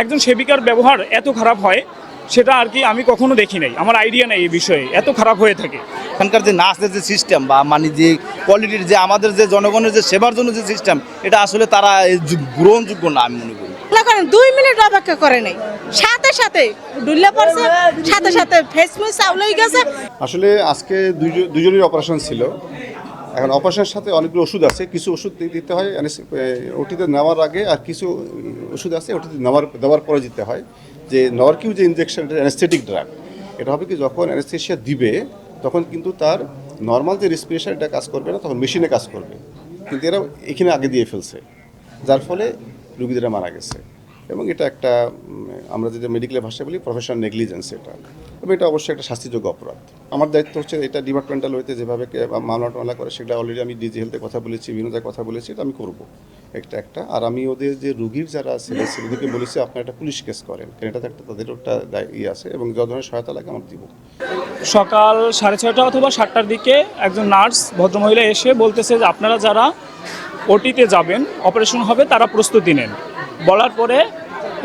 একজন সেবিকার ব্যবহার এত খারাপ হয় সেটা আর কি আমি কখনো দেখি নাই, আমার আইডিয়া নেই এই বিষয়ে এত খারাপ হয়ে থাকে। এখানকার যে নার্সদের যে সিস্টেম বা মানে যে কোয়ালিটির যে আমাদের যে জনগণের যে সেবার জন্য যে সিস্টেম, এটা আসলে তারা গ্রহণযোগ্য না আমি মনে করি। না করেন 2 মিনিট অপেক্ষা করে নাই, সাথে সাথে ডুল্লা পড়ছে, সাথে সাথে ফেসমুস চাউলই গেছে। আসলে আজকে দুজনের অপারেশন ছিল। এখন অপারেশনের সাথে অনেকগুলো ওষুধ আছে, কিছু ওষুধ দিতে হয় ওটিতে নেওয়ার আগে, আর কিছু ওষুধ আছে ওটিতে দেওয়ার পরে দিতে হয়। যে নরকিউ যে ইনজেকশন, এটা অ্যানেস্থেটিক ড্রাগ। এটা হবে কি যখন অ্যানেস্থেশিয়া দিবে তখন কিন্তু তার নর্মাল যে রেসপিরেশন এটা কাজ করবে না, তখন মেশিনে কাজ করবে, কিন্তু এরা এখানে আগে দিয়ে ফেলছে, যার ফলে রুগীদের মারা গেছে। এবং এটা একটা আমরা যেটা মেডিকেলের ভাষায় বলি প্রফেশনাল নেগলিজেন্স এটা, এবং এটা অবশ্যই একটা শাস্তিযোগ্য অপরাধ। আমার দায়িত্ব হচ্ছে এটা ডিপার্টমেন্টাল ওয়েতে যেভাবে মামলা করে সেটা অলরেডি আমি ডিজি হেলথে কথা বলেছি, বিভিন্ন জায়গায় কথা বলেছি, এটা আমি করবো একটা। আর আমি ওদের যে রুগীর যারা ছেলে ওদেরকে বলেছি আপনারা একটা পুলিশ কেস করেন, কারণ এটাতে একটা তাদের একটা আছে, এবং যত ধরনের সহায়তা লাগে আমার দিব। সকাল 6:30 অথবা 7টার দিকে একজন নার্স ভদ্রমহিলা এসে বলতেছে যে আপনারা যারা ওটিতে যাবেন, অপারেশন হবে, তারা প্রস্তুতি নেন। বলার পরে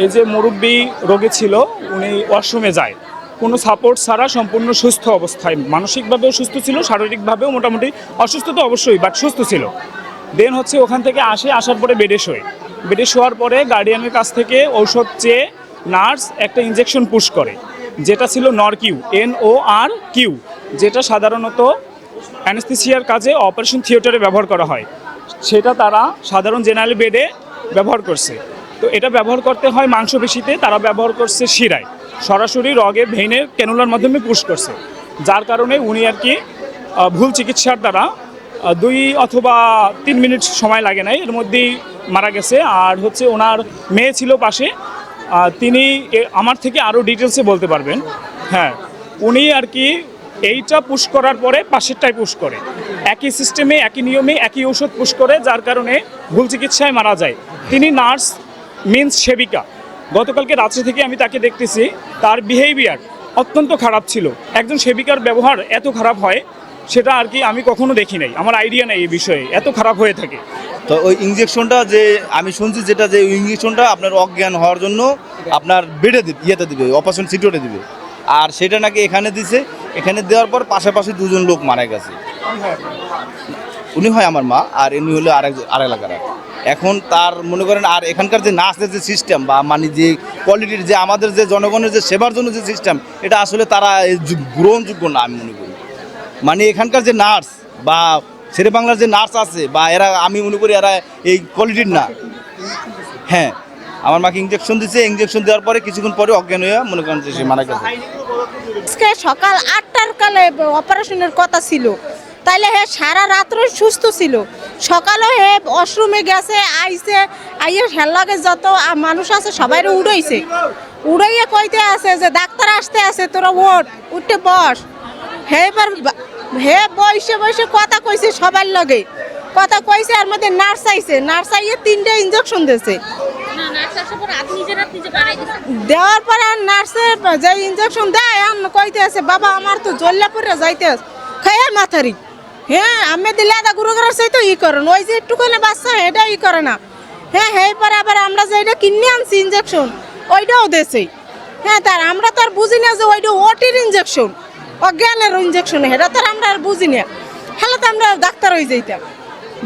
এই যে মুরব্বী রোগী ছিল উনি ওয়াশরুমে যায় কোনো সাপোর্ট ছাড়া, সম্পূর্ণ সুস্থ অবস্থায়, মানসিকভাবেও সুস্থ ছিল, শারীরিকভাবেও মোটামুটি অসুস্থ তো অবশ্যই, বাট সুস্থ ছিল। দেন হচ্ছে ওখান থেকে আসার পরে বেডে শোয়ার পরে গার্ডিয়ানের কাছ থেকে ঔষধ চেয়ে নার্স একটা ইনজেকশন পুশ করে, যেটা ছিল নরকিউ, NORQ, যেটা সাধারণত অ্যানেস্থেসিয়ার কাজে অপারেশন থিয়েটারে ব্যবহার করা হয়। সেটা তারা সাধারণ জেনারেল বেডে ব্যবহার করছে। তো এটা ব্যবহার করতে হয় মাংসপেশিতে, তারা ব্যবহার করছে শিরায়, সরাসরি রগে ভেইনের ক্যানুলার মাধ্যমে পুশ করছে, যার কারণে উনি আর কি ভুল চিকিৎসার দ্বারা 2 অথবা 3 মিনিট সময় লাগে নাই, এর মধ্যেই মারা গেছে। আর হচ্ছে ওনার মেয়ে ছিল পাশে, তিনি আমার থেকে আরও ডিটেলসে বলতে পারবেন। হ্যাঁ, উনি আর কি এইটা পুশ করার পরে পাশেরটাই পুশ করে, একই সিস্টেমে একই নিয়মে একই ঔষধ পুশ করে, যার কারণে ভুল চিকিৎসায় মারা যায়। তিনি নার্স মিন্স সেবিকা। গতকালকে রাত্রে থেকে আমি তাকে দেখতেছি, তার বিহেভিয়ার অত্যন্ত খারাপ ছিল। একজন সেবিকার ব্যবহার এত খারাপ হয় সেটা আর কি আমি কখনো দেখি নাই, আমার আইডিয়া নেই এই বিষয়ে এত খারাপ হয়ে থাকে। তো ওই ইনজেকশনটা যে আমি শুনছি যেটা, যে ওই ইনজেকশনটা আপনার অজ্ঞান হওয়ার জন্য আপনার বেডে ইয়েতে দিবে, অপারেশন সিটিওতে দিবে, আর সেটা নাকি এখানে দিছে। এখানে দেওয়ার পর পাশাপাশি 2জন লোক মারা গেছে। উনি হয় আমার মা, আর ইনি হলো আর এলাকার। এখন তার মনে করেন, আর এখানকার যে নার্সদের যে সিস্টেম বা মানে যে কোয়ালিটির যে আমাদের যে জনগণের যে সেবার জন্য যে সিস্টেম, এটা আসলে তারা গ্রহণযোগ্য না আমি মনে করি। মানে এখানকার যে নার্স বা শেরে বাংলার যে নার্স আছে, বা এরা আমি মনে করি এরা এই কোয়ালিটির না। হ্যাঁ, আমার মাকে ইঞ্জেকশন দিচ্ছে, ইঞ্জেকশন দেওয়ার পরে কিছুক্ষণ পরে অজ্ঞান হয়ে মনে করেন যে সে মারা গেছে। আজকে সকাল 8টার কালে অপারেশনের কথা ছিল, তাইলে হে সারা রাত্র সুস্থ ছিল। সকালে হে ওয়াশরুমে গেছে, আইয়ে হেল্লাগে যত মানুষ আছে সবাই উড়াইয়া কইতে আছে যে ডাক্তার আসতে আছে, তোরা উঠে বস। হে এবার হে বসে কথা কইছে, সবার লগে কথা কইছে। আর মধ্যে নার্স আইয়ে 3টা ইনজেকশন দিয়েছে। দেওয়ার পরে নার্সের যে ইনজেকশন দেয় কইতে আছে, বাবা আমার তো জল্লা পরে যাইতে আছে খেয়ে মাথারি। হ্যাঁ, আমি দিলে আদা গুরু করার চাই তো করেন, ওই যে একটু করে বাচ্চা এটা করে না। হ্যাঁ, পরে আবার আমরা যে এটা কিনে আনছি ইনজেকশন, ওইটাও দেছে। হ্যাঁ, তার আমরা তো আর বুঝি না যে ওইটা ওটির ইনজেকশন, অজ্ঞানের ইনজেকশন, এটা তো আমরা আর বুঝি না। হ্যালো, তো আমরা ডাক্তার হয়ে যাইতাম,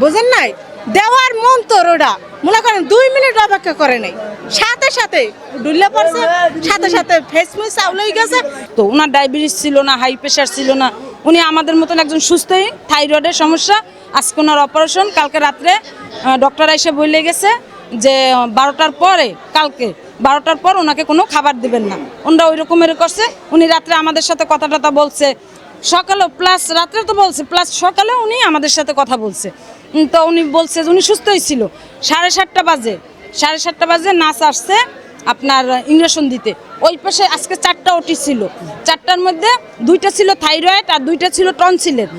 বুঝেন নাই? দেওয়ার মন তোর ওটা মনে করেন 2 মিনিট অপেক্ষা করে নাই, সাথে সাথে ডুল্লা পড়ছে, সাথে সাথে ফেসমুস চাউলই গেছে। তো ওনার ডায়াবেটিস ছিল না, হাই প্রেশার ছিল না, উনি আমাদের মতন একজন সুস্থই। থাইরয়েডের সমস্যা, আজকে ওনার অপারেশন। কালকে রাত্রে ডক্টর এসে বলে গেছে যে 12টার পরে, কালকে 12টার পর ওনাকে কোনো খাবার দিবেন না। ওনারা ওই রকমের করছে। উনি রাত্রে আমাদের সাথে কথা বলছে, সকালেও প্লাস রাত্রে তো বলছে, প্লাস সকালেও উনি আমাদের সাথে কথা বলছে। তো উনি বলছে যে উনি সুস্থই ছিল। 7:30 বাজে নার্স আসছে আপনার ইঞ্জেকশন দিতে। ওই পাশে আজকে 4টা ওটি ছিল, 4টার মধ্যে 2টা ছিল থাইরয়েড আর 2টা ছিল টনসিলের।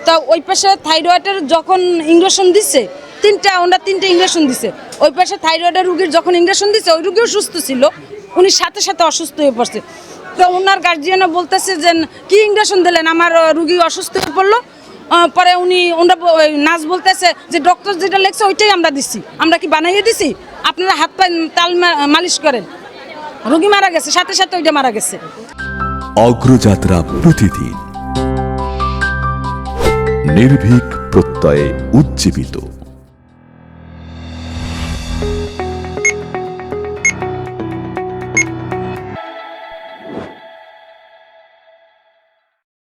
তো ওই পাশে থাইরয়েডের যখন ইঞ্জেকশন দিচ্ছে, 3টে ইঞ্জেকশন দিছে। ওই পাশে থাইরয়েডের রুগীর যখন ইঞ্জেকশন দিচ্ছে, ওই রুগীও সুস্থ ছিল, উনি সাথে সাথে অসুস্থ হয়ে পড়ছে। তো ওনার গার্জিয়ানও বলতেছে যে কি ইঞ্জেকশন দিলেন, আমার রুগী অসুস্থ হয়ে পড়লো। পরে ওনারা নার্স বলতেছে যে ডক্টর যেটা লেখছে ওইটাই আমরা দিচ্ছি, আমরা কি বানাইয়ে দিছি, আপনারা হাত পায়ে তাল মালিশ করেন। রোগী মারা গেছে, সাথে সাথে ওইটা মারা গেছে। অগ্রযাত্রা প্রতিদিন নির্ভীক প্রত্যয়ে উজ্জীবিত।